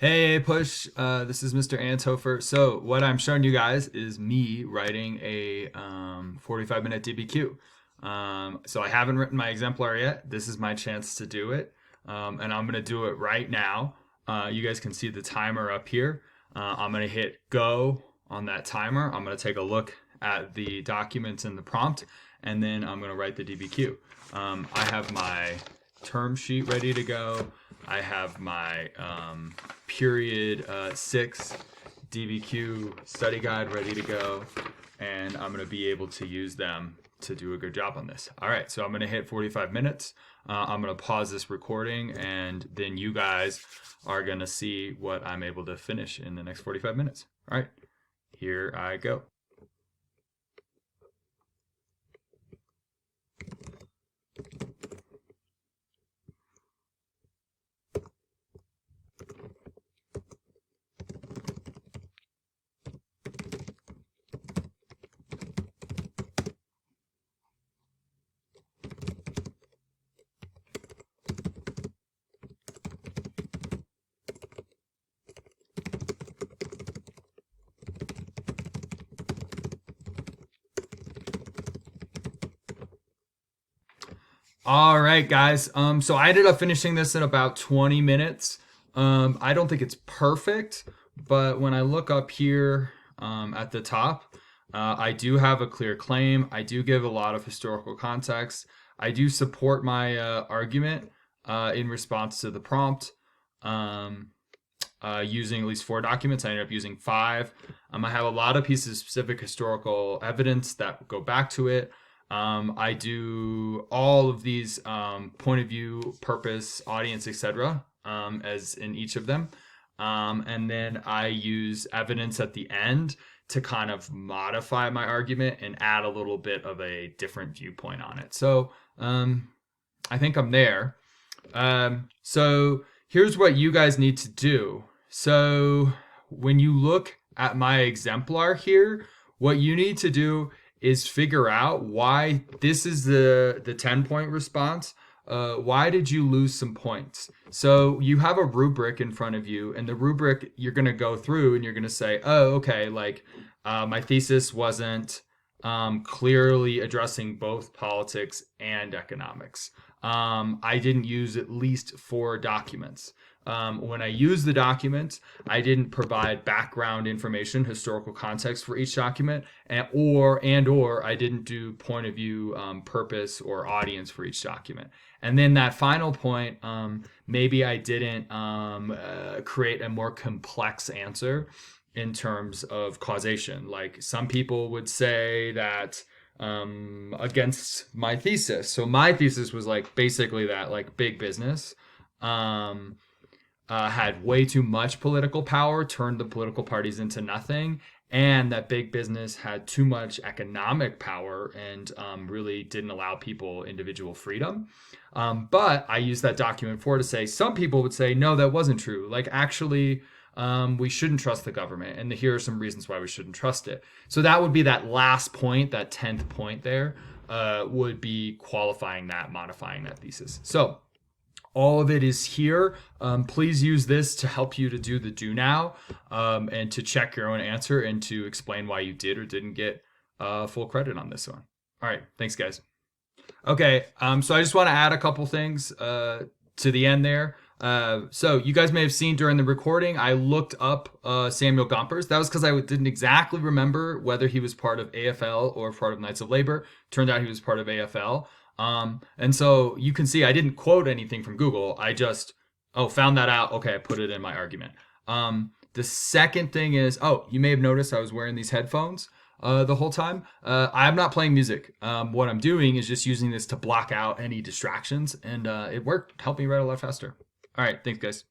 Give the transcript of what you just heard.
Hey, Push. This is Mr. Anthofer. So what I'm showing you guys is me writing a 45-minute DBQ. So I haven't written my exemplar yet. This is my chance to do it, and I'm gonna do it right now. You guys can see the timer up here. I'm gonna hit go on that timer. I'm gonna take a look at the documents in the prompt, and then I'm gonna write the DBQ. I have my term sheet ready to go. I have my period 6 DBQ study guide ready to go, and I'm going to be able to use them to do a good job on this. All right, so I'm going to hit 45 minutes. I'm going to pause this recording, and then you guys are going to see what I'm able to finish in the next 45 minutes. All right, here I go. All right, guys. So I ended up finishing this in about 20 minutes. I don't think it's perfect, but when I look up here at the top, I do have a clear claim. I do give a lot of historical context. I do support my argument in response to the prompt. Using at least 4 documents. I ended up using 5. I have a lot of pieces of specific historical evidence that go back to it. I do all of these point of view, purpose, audience, etc. As in each of them. And then I use evidence at the end to kind of modify my argument and add a little bit of a different viewpoint on it. So I think I'm there. So here's what you guys need to do. So when you look at my exemplar here, what you need to do is figure out why this is the 10-point response. Why did you lose some points? So you have a rubric in front of you, and the rubric you're going to go through and you're going to say, oh, okay, like my thesis wasn't clearly addressing both politics and economics. I didn't use at least 4 documents. When I used the document, I didn't provide background information, historical context for each document, or I didn't do point of view, purpose, or audience for each document. And then that final point, maybe I didn't create a more complex answer in terms of causation. Like some people would say that against my thesis. So my thesis was like basically that like big business had way too much political power, turned the political parties into nothing, and that big business had too much economic power and really didn't allow people individual freedom. But I used that document 4 to say some people would say, no, that wasn't true. Like actually, we shouldn't trust the government. And here are some reasons why we shouldn't trust it. So that would be that last point, that 10th point there, would be qualifying that, modifying that thesis. So all of it is here. Please use this to help you to do the do now and to check your own answer and to explain why you did or didn't get full credit on this one. All right, thanks guys. Okay, so I just want to add a couple things to the end there. So you guys may have seen during the recording, I looked up Samuel Gompers. That was because I didn't exactly remember whether he was part of AFL or part of Knights of Labor. Turned out he was part of AFL. And so you can see I didn't quote anything from Google. I just, found that out. Okay, I put it in my argument. The second thing is, you may have noticed I was wearing these headphones the whole time. I'm not playing music. What I'm doing is just using this to block out any distractions, and it worked. Helped me write a lot faster. All right, thanks guys.